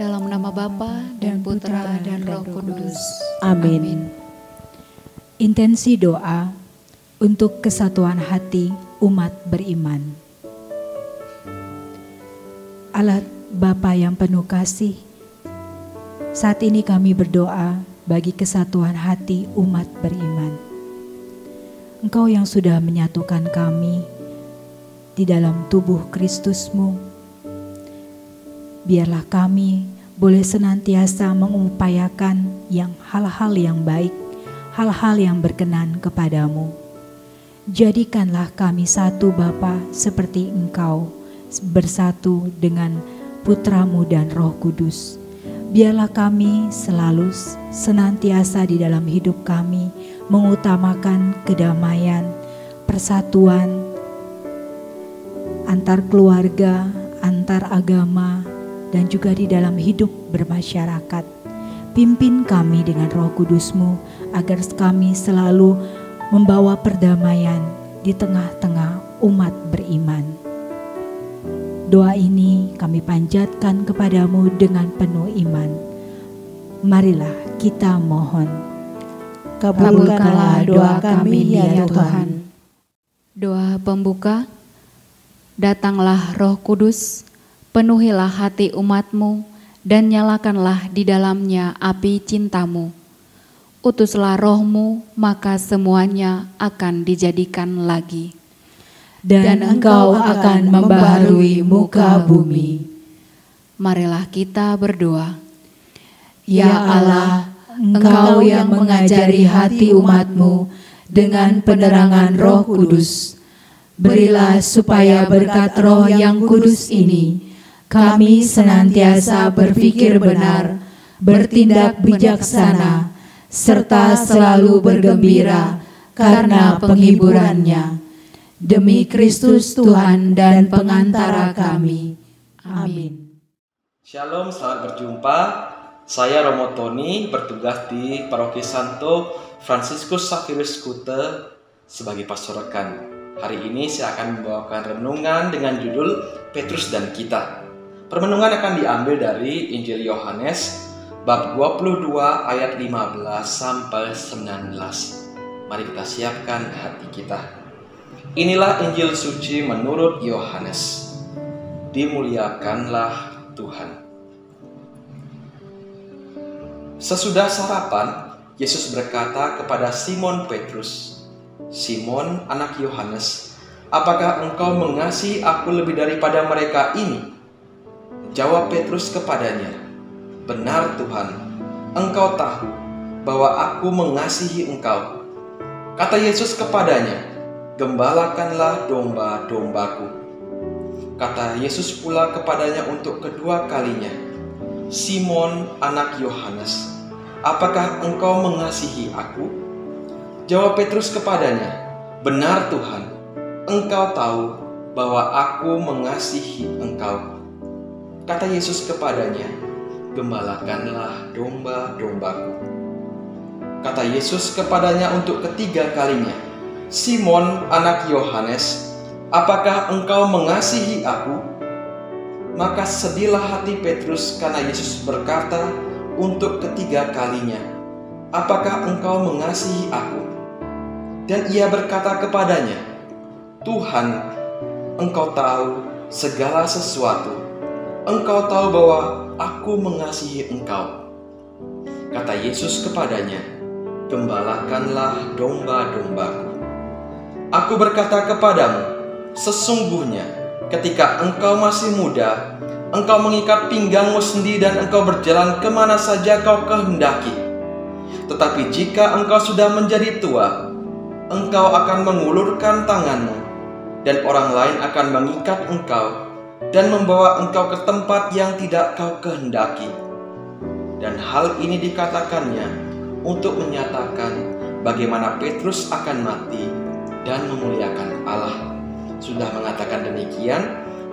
Dalam nama Bapa dan Putra dan Roh Kudus. Amin. Intensi doa untuk kesatuan hati umat beriman. Allah Bapa yang penuh kasih, saat ini kami berdoa bagi kesatuan hati umat beriman. Engkau yang sudah menyatukan kami di dalam tubuh Kristus-Mu, biarlah kami boleh senantiasa mengupayakan hal-hal yang baik, hal-hal yang berkenan kepadamu. Jadikanlah kami satu Bapa seperti Engkau bersatu dengan Putra-Mu dan Roh Kudus. Biarlah kami selalu senantiasa di dalam hidup kami mengutamakan kedamaian, persatuan antar keluarga, antar agama, dan juga di dalam hidup bermasyarakat. Pimpin kami dengan Roh Kudus-Mu agar kami selalu membawa perdamaian di tengah-tengah umat beriman. Doa ini kami panjatkan kepadamu dengan penuh iman. Marilah kita mohon. Kabulkanlah doa kami ya Tuhan. Doa pembuka. Datanglah Roh Kudus, penuhilah hati umat-Mu dan nyalakanlah di dalamnya api cinta-Mu. Utuslah Roh-Mu, maka semuanya akan dijadikan lagi. Dan Engkau akan membaharui muka bumi. Marilah kita berdoa. Ya Allah, Engkau yang mengajari hati umat-Mu dengan penerangan Roh Kudus, berilah supaya berkat Roh yang kudus ini, kami senantiasa berpikir benar, bertindak bijaksana, serta selalu bergembira karena penghiburannya. Demi Kristus Tuhan dan pengantara kami. Amin. Shalom, selamat berjumpa. Saya Romo Tony, bertugas di Paroki Santo Fransiskus Xavierus Kute sebagai pastor rekan. Hari ini saya akan membawakan renungan dengan judul Petrus dan Kita. Permenungan akan diambil dari Injil Yohanes bab 22 ayat 15 sampai 19. Mari kita siapkan hati kita. Inilah Injil suci menurut Yohanes. Dimuliakanlah Tuhan. Sesudah sarapan, Yesus berkata kepada Simon Petrus, "Simon, anak Yohanes, apakah engkau mengasihi aku lebih daripada mereka ini?" Jawab Petrus kepadanya, "Benar Tuhan, engkau tahu bahwa aku mengasihi engkau." Kata Yesus kepadanya, "Gembalakanlah domba-dombaku." Kata Yesus pula kepadanya untuk kedua kalinya, "Simon, anak Yohanes, apakah engkau mengasihi aku?" Jawab Petrus kepadanya, "Benar Tuhan, engkau tahu bahwa aku mengasihi engkau." Kata Yesus kepadanya, "Gembalakanlah domba-dombaku." Kata Yesus kepadanya untuk ketiga kalinya, "Simon, anak Yohanes, apakah engkau mengasihi aku?" Maka sedihlah hati Petrus karena Yesus berkata untuk ketiga kalinya, "Apakah engkau mengasihi aku?" Dan ia berkata kepadanya, "Tuhan, engkau tahu segala sesuatu. Engkau tahu bahwa aku mengasihi engkau." Kata Yesus kepadanya, "Gembalakanlah domba-dombaku. Aku berkata kepadamu, sesungguhnya ketika engkau masih muda, engkau mengikat pinggangmu sendiri dan engkau berjalan kemana saja kau kehendaki. Tetapi jika engkau sudah menjadi tua, engkau akan mengulurkan tanganmu, dan orang lain akan mengikat engkau dan membawa engkau ke tempat yang tidak kau kehendaki." Dan hal ini dikatakannya untuk menyatakan bagaimana Petrus akan mati dan memuliakan Allah. Sudah mengatakan demikian,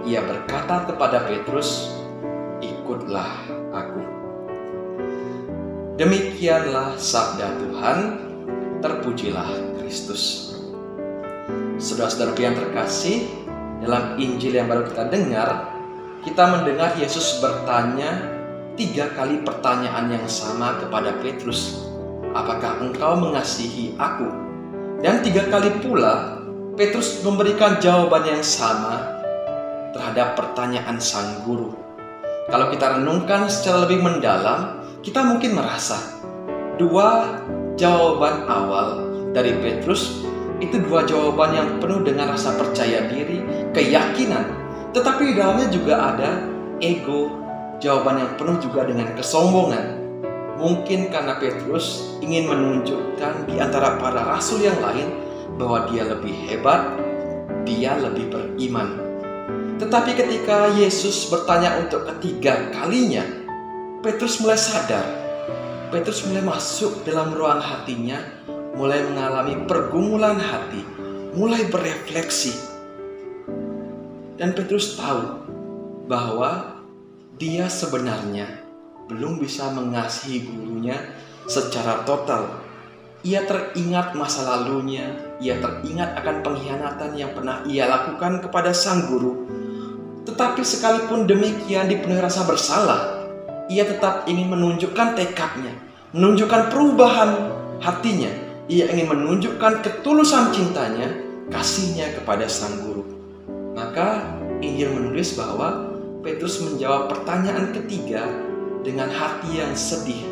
ia berkata kepada Petrus, "Ikutlah aku." Demikianlah sabda Tuhan. Terpujilah Kristus. Saudara-saudara yang terkasih, dalam Injil yang baru kita dengar, kita mendengar Yesus bertanya 3 kali pertanyaan yang sama kepada Petrus, apakah engkau mengasihi aku? Dan 3 kali pula Petrus memberikan jawaban yang sama terhadap pertanyaan sang guru. Kalau kita renungkan secara lebih mendalam, kita mungkin merasa 2 jawaban awal dari Petrus itu 2 jawaban yang penuh dengan rasa percaya diri, keyakinan, tetapi di dalamnya juga ada ego, jawaban yang penuh juga dengan kesombongan. Mungkin karena Petrus ingin menunjukkan di antara para rasul yang lain bahwa dia lebih hebat, dia lebih beriman. Tetapi ketika Yesus bertanya untuk ketiga kalinya, Petrus mulai sadar. Petrus mulai masuk dalam ruang hatinya, mulai mengalami pergumulan hati, mulai berefleksi. Dan Petrus tahu bahwa dia sebenarnya belum bisa mengasihi gurunya secara total. Ia teringat masa lalunya, ia teringat akan pengkhianatan yang pernah ia lakukan kepada sang guru. Tetapi sekalipun demikian dipenuhi rasa bersalah, ia tetap ingin menunjukkan tekadnya, menunjukkan perubahan hatinya. Ia ingin menunjukkan ketulusan cintanya, kasihnya kepada sang guru. Maka Injil menulis bahwa Petrus menjawab pertanyaan ketiga dengan hati yang sedih.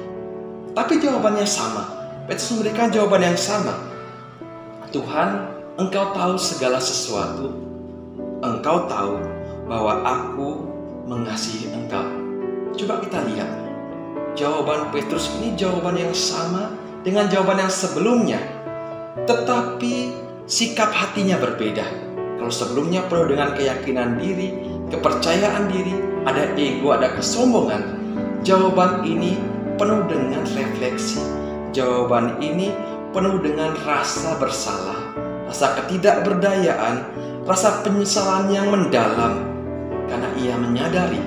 Tapi jawabannya sama. Petrus memberikan jawaban yang sama. Tuhan, Engkau tahu segala sesuatu. Engkau tahu bahwa aku mengasihi Engkau. Coba kita lihat. Jawaban Petrus ini jawaban yang sama dengan jawaban yang sebelumnya. Tetapi sikap hatinya berbeda. Kalau sebelumnya penuh dengan keyakinan diri, kepercayaan diri, ada ego, ada kesombongan. Jawaban ini penuh dengan refleksi. Jawaban ini penuh dengan rasa bersalah, rasa ketidakberdayaan, rasa penyesalan yang mendalam. Karena ia menyadari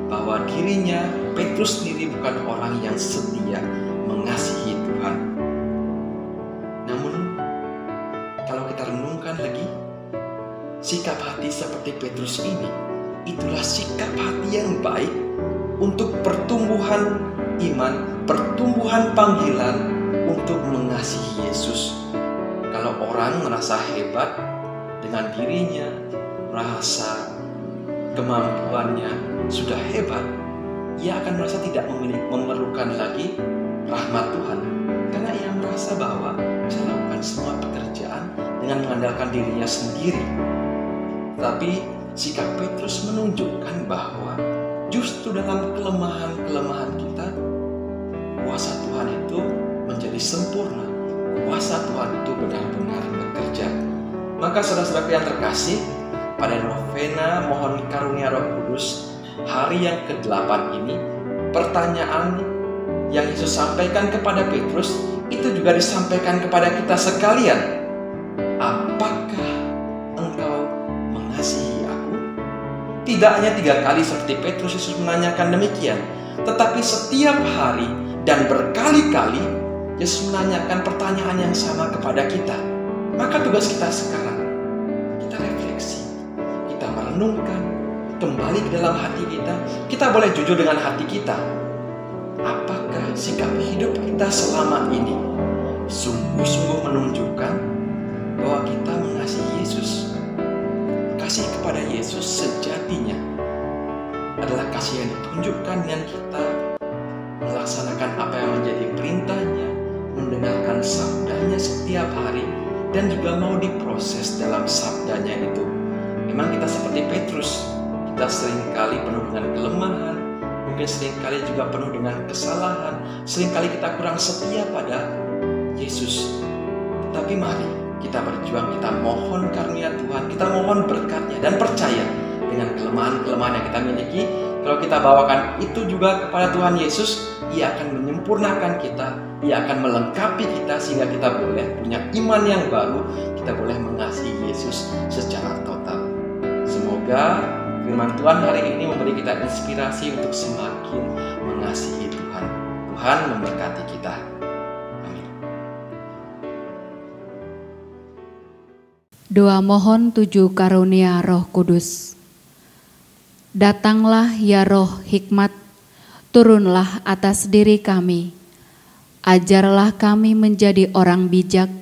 bahwa dirinya, Petrus sendiri bukan orang yang setia mengasihi Tuhan. Namun, kalau kita renungkan lagi, sikap hati seperti Petrus ini, itulah sikap hati yang baik untuk pertumbuhan iman, pertumbuhan panggilan untuk mengasihi Yesus. Kalau orang merasa hebat dengan dirinya, merasa kemampuannya sudah hebat, ia akan merasa tidak memerlukan lagi rahmat Tuhan. Karena ia merasa bahwa bisa lakukan semua pekerjaan dengan mengandalkan dirinya sendiri. Tapi sikap Petrus menunjukkan bahwa justru dalam kelemahan-kelemahan kita, kuasa Tuhan itu menjadi sempurna. Kuasa Tuhan itu benar-benar bekerja. Maka saudara-saudara yang terkasih, pada novena mohon karunia Roh Kudus, hari yang ke-8 ini, pertanyaan yang Yesus sampaikan kepada Petrus itu juga disampaikan kepada kita sekalian. Apakah engkau mengasihi aku? Tidak hanya 3 kali seperti Petrus Yesus menanyakan demikian, tetapi setiap hari dan berkali-kali Yesus menanyakan pertanyaan yang sama kepada kita. Maka tugas kita sekarang, kita refleksi, kita merenungkan, kembali ke dalam hati kita. Kita boleh jujur dengan hati kita. Apakah sikap hidup kita selama ini sungguh-sungguh menunjukkan bahwa kita mengasihi Yesus? Kasih kepada Yesus sejatinya adalah kasih yang ditunjukkan dengan kita melaksanakan apa yang menjadi perintahnya, mendengarkan sabdanya setiap hari, dan juga mau diproses dalam sabdanya itu. Memang kita seperti Petrus, kita seringkali penuh dengan kelemahan, mungkin seringkali juga penuh dengan kesalahan, seringkali kita kurang setia pada Yesus. Tapi mari kita berjuang, kita mohon karunia Tuhan, kita mohon berkatnya, dan percaya dengan kelemahan-kelemahan yang kita miliki, kalau kita bawakan itu juga kepada Tuhan Yesus, Ia akan menyempurnakan kita, Ia akan melengkapi kita sehingga kita boleh punya iman yang baru, kita boleh mengasihi Yesus secara total. Semoga firman Tuhan hari ini memberi kita inspirasi untuk semakin mengasihi Tuhan. Tuhan memberkati kita. Amin. Doa mohon 7 karunia Roh Kudus. Datanglah ya Roh hikmat, Turunlah atas diri kami, ajarlah kami menjadi orang bijak,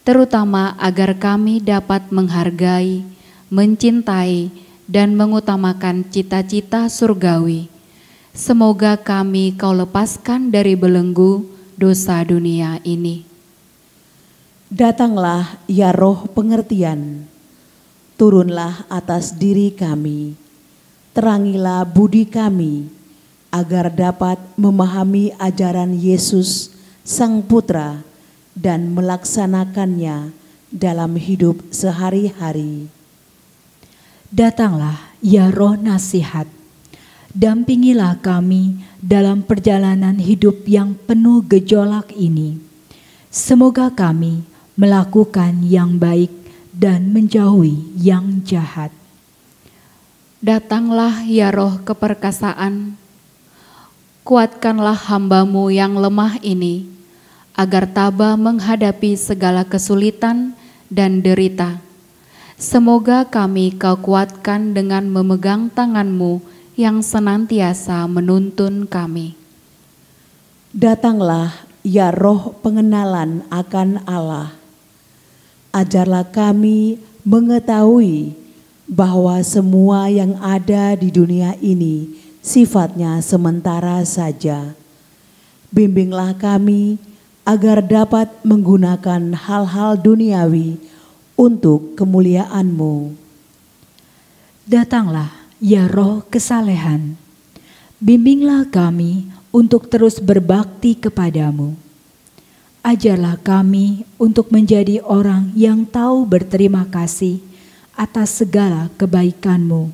terutama agar kami dapat menghargai, mencintai, dan mengutamakan cita-cita surgawi. Semoga kami Kau lepaskan dari belenggu dosa dunia ini. Datanglah ya Roh pengertian, turunlah atas diri kami, terangilah budi kami, agar dapat memahami ajaran Yesus Sang Putra dan melaksanakannya dalam hidup sehari-hari. Datanglah ya Roh nasihat, dampingilah kami dalam perjalanan hidup yang penuh gejolak ini. Semoga kami melakukan yang baik dan menjauhi yang jahat. Datanglah ya Roh keperkasaan, kuatkanlah hamba-Mu yang lemah ini, agar tabah menghadapi segala kesulitan dan derita. Semoga kami Kau kuatkan dengan memegang tangan-Mu yang senantiasa menuntun kami. Datanglah ya Roh pengenalan akan Allah, ajarlah kami mengetahui bahwa semua yang ada di dunia ini sifatnya sementara saja. Bimbinglah kami agar dapat menggunakan hal-hal duniawi untuk kemuliaan-Mu. Datanglah ya Roh kesalehan, bimbinglah kami untuk terus berbakti kepadamu. Ajarlah kami untuk menjadi orang yang tahu berterima kasih atas segala kebaikan-Mu,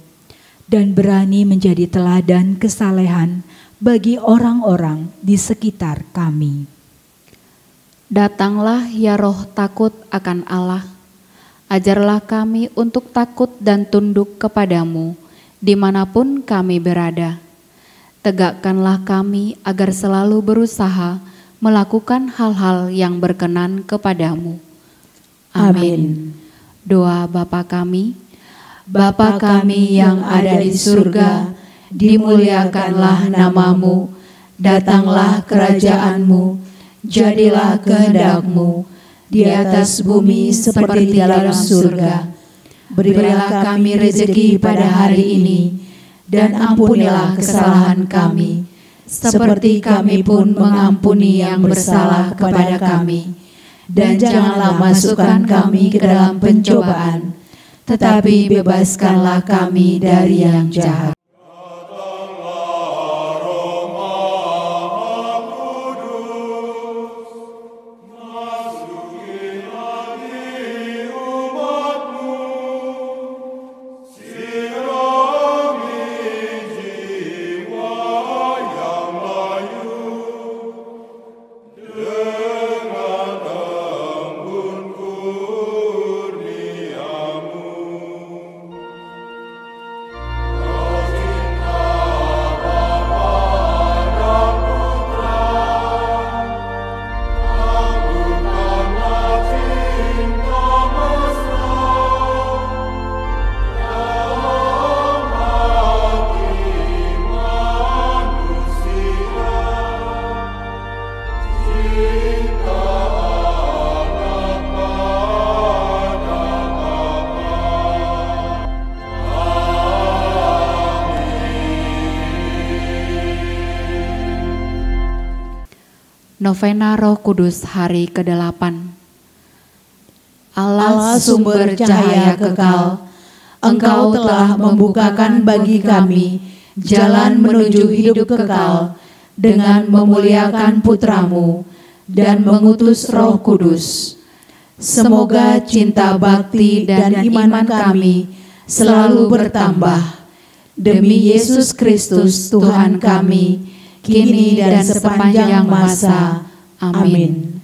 dan berani menjadi teladan kesalehan bagi orang-orang di sekitar kami. Datanglah ya Roh takut akan Allah, ajarlah kami untuk takut dan tunduk kepadamu dimanapun kami berada. Tegakkanlah kami agar selalu berusaha melakukan hal-hal yang berkenan kepadamu. Amin. Doa Bapa kami. Bapa kami yang ada di surga, dimuliakanlah nama-Mu, datanglah kerajaan-Mu, jadilah kehendak-Mu di atas bumi seperti di dalam surga. Berilah kami rezeki pada hari ini, dan ampunilah kesalahan kami, seperti kami pun mengampuni yang bersalah kepada kami. Dan janganlah masukkan kami ke dalam pencobaan, tetapi bebaskanlah kami dari yang jahat. Novena Roh Kudus hari ke-8. Allah sumber cahaya kekal, Engkau telah membukakan bagi kami jalan menuju hidup kekal dengan memuliakan Putra-Mu dan mengutus Roh Kudus. Semoga cinta bakti dan iman kami selalu bertambah. Demi Yesus Kristus Tuhan kami, kini dan sepanjang masa. Amin.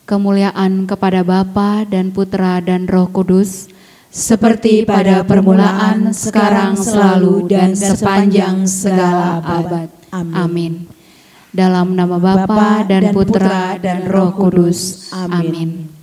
Kemuliaan kepada Bapa dan Putra dan Roh Kudus, seperti pada permulaan, sekarang, selalu, dan sepanjang segala abad. Amin. Dalam nama Bapa dan Putra dan Roh Kudus. Amin.